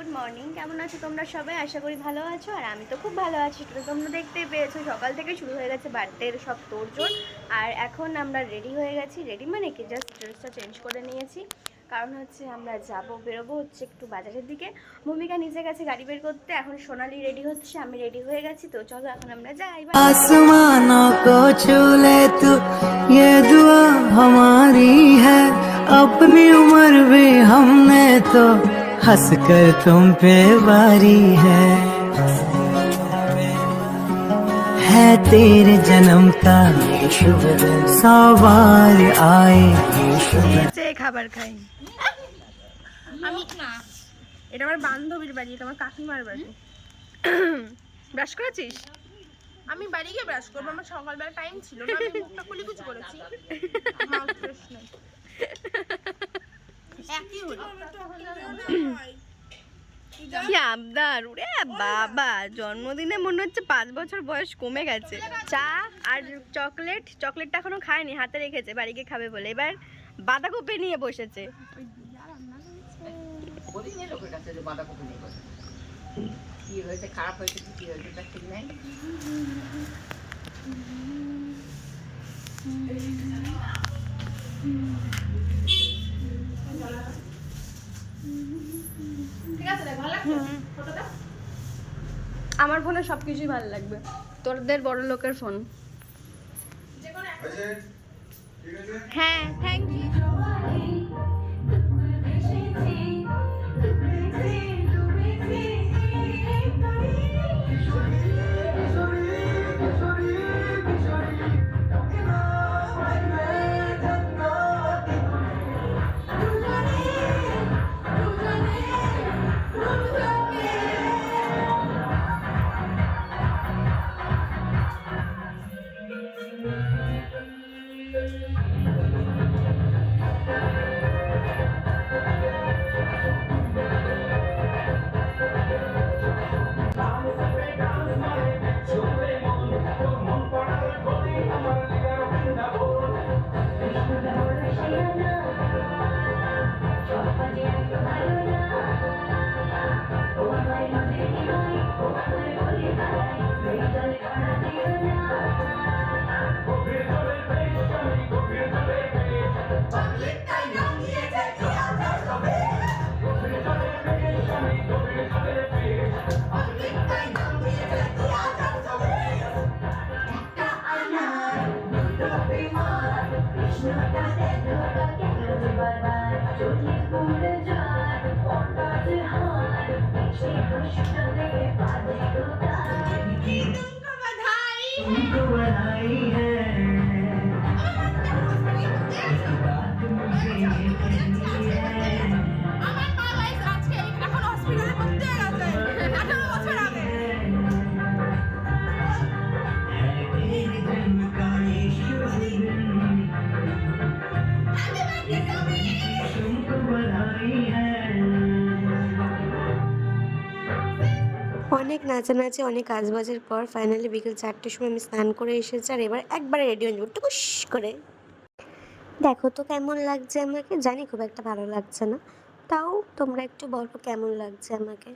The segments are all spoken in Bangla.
Good morning. কেমন আছো তোমরা সবাই? আশা করি ভালো আছো, আর আমি তো খুব ভালো আছি। তো তোমরা দেখতেই পেয়েছো সকাল থেকে শুরু হয়ে গেছে বার্থডের সব তোড়জোড়। আর এখন আমরা রেডি হয়ে গেছি। রেডি মানে কি, জাস্ট ড্রেসটা চেঞ্জ করে নিয়েছি, কারণ হচ্ছে আমরা বেরোবো হচ্ছে একটু বাজারের দিকে। ভূমিকা নিচে গেছে গাড়ি বের করতে, এখন সোনালি রেডি হচ্ছে, আমি রেডি হয়ে গেছি। তো চলো এখন আমরা যাই। आसमानों को छू ले तू, ये दुआ हमारी है। अपनी उम्र भी हमने तो हंस कर तुम पे वारी है तेरे जन्म का ये शुभ दिन, सौ बार आए ये शुभ दिन। খাবার খাই আমি না, এটা আমার বান্ধবীর বাড়ি, এটা আমার কাকিমার বাড়ি। ব্রাশ করেছিস? আমি বাড়ি গিয়ে ব্রাশ করবো, আমার সকালবেলা টাইম ছিল না, আমি মুখটা কুলিকুচি করেছি। মাউথ ফ্রেশ নাই, একই হলো। কি আবদার! ওরে বাবা, জন্মদিনে মনে হচ্ছে 5 বছর বয়স কমে গেছে। চা আর চকলেটটা এখনো খায়নি, হাতে রেখেছে বাড়ি গিয়ে খাবে বলে। এবার বাঁধাকপি নিয়ে বসেছে। কি হয়েছে, খারাপ হয়েছে কি হয়েছে তা ঠিক নাই। আমার ফোনে সবকিছুই ভালো লাগবে, তোদের বড় লোকের ফোন। হ্যাঁ, থ্যাংক ইউ। तुमको बधाई है। আমার মা গাইস আজকে এখন হসপিটালে ভর্তি হয়ে গেছে 18 বছর আগে। অনেক নাচানাচি, অনেক কাজবাজের পর ফাইনালি বিকেল 4টের সময় আমি স্নান করে এসেছি। আর এবার একবারে রেডি হয়ে যাবো টুকুস করে। দেখো তো কেমন লাগছে আমাকে। জানি খুব একটা ভালো লাগছে না, তাও তোমরা একটু বলো কেমন লাগছে আমাকে।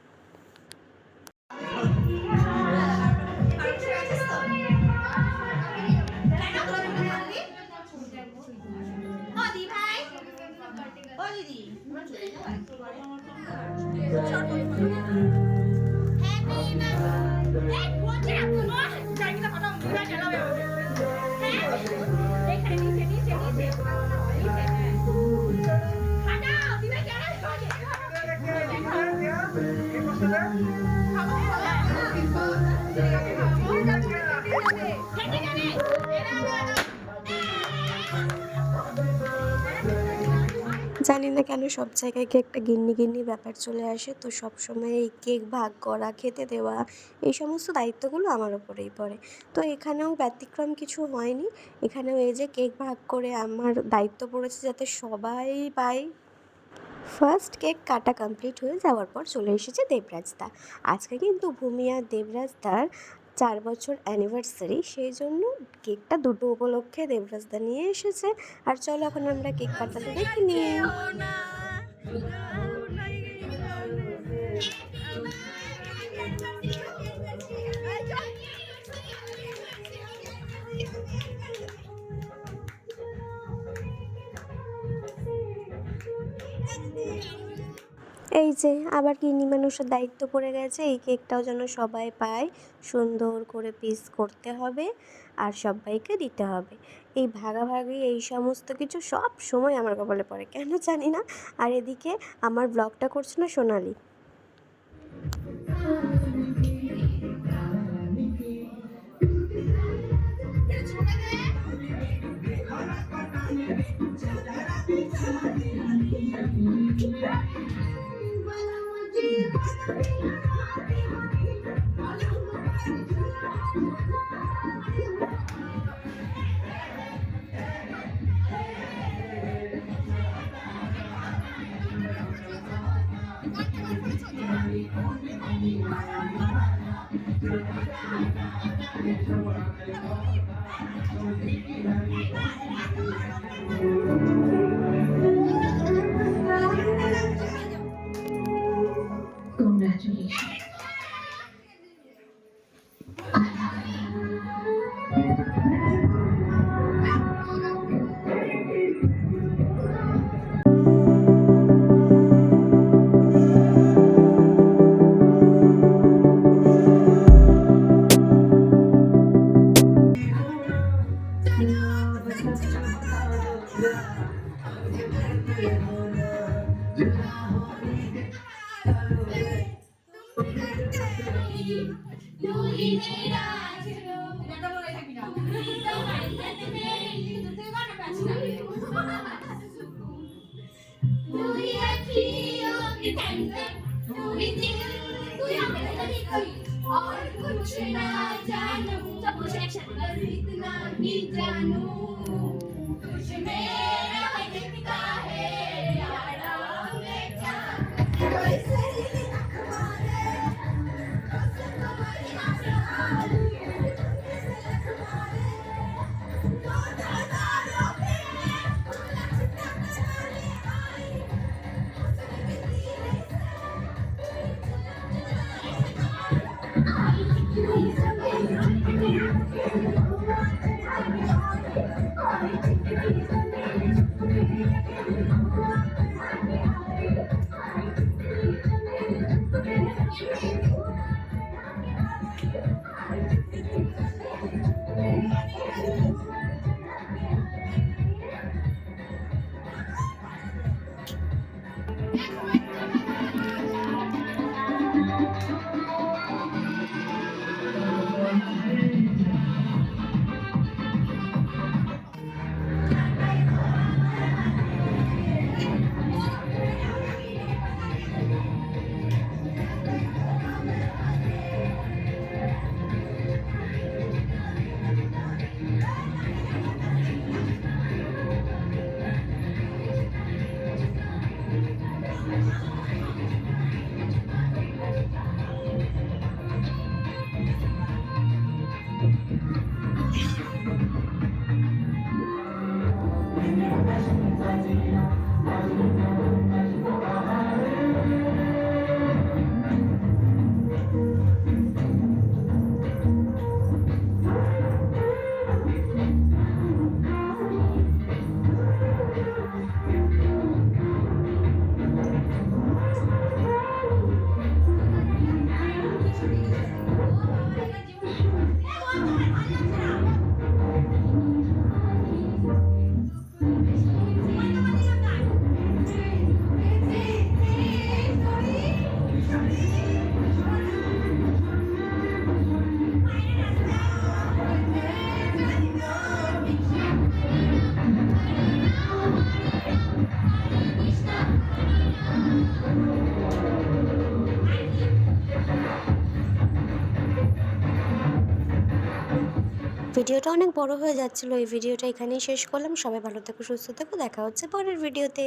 জানি না কেন সব জায়গায় গিয়ে একটা গিন্নি গিন্নি ব্যাপার চলে আসে। তো সব সময় এই কেক ভাগ করা, খেতে দেওয়া, এই সমস্ত দায়িত্বগুলো আমার ওপরেই পড়ে। তো এখানেও ব্যতিক্রম কিছু হয়নি। এখানেও এই যে কেক ভাগ করে আমার দায়িত্ব পড়েছে যাতে সবাই পায়। ফার্স্ট কেক কাটা কমপ্লিট হয়ে যাওয়ার পর চলে এসেছে দেবরাজদা। আজকে কিন্তু ভূমি আর দেবরাজদার 4 বছর অ্যানিভার্সারি, সেই জন্য কেকটা দুটো উপলক্ষে দেবরাজদা নিয়ে এসেছে। আর চলো এখন আমরা কেক কাটাতে দেখে নিই। এই যে আবার গিন্নি মানুষের দায়িত্ব পড়ে গেছে, এই কেকটাও যেন সবাই পায়, সুন্দর করে পিস করতে হবে আর সবাইকে দিতে হবে। এই ভাগাভাগি এই সমস্ত কিছু সব সময় আমার কপালে পড়ে, কেন জানি না। আর এদিকে আমার ব্লগটা করছে না সোনালি। और कुछ ना जानू सब कुछ एक्शन इतना ही जानू तुझ में रहता है यारा बेटा कैसे ভিডিওটা অনেক বড় হয়ে যাচ্ছিলো, এই ভিডিওটা এখানেই শেষ করলাম। সবাই ভালো থেকো, সুস্থ থেকো, দেখা হচ্ছে পরের ভিডিওতে।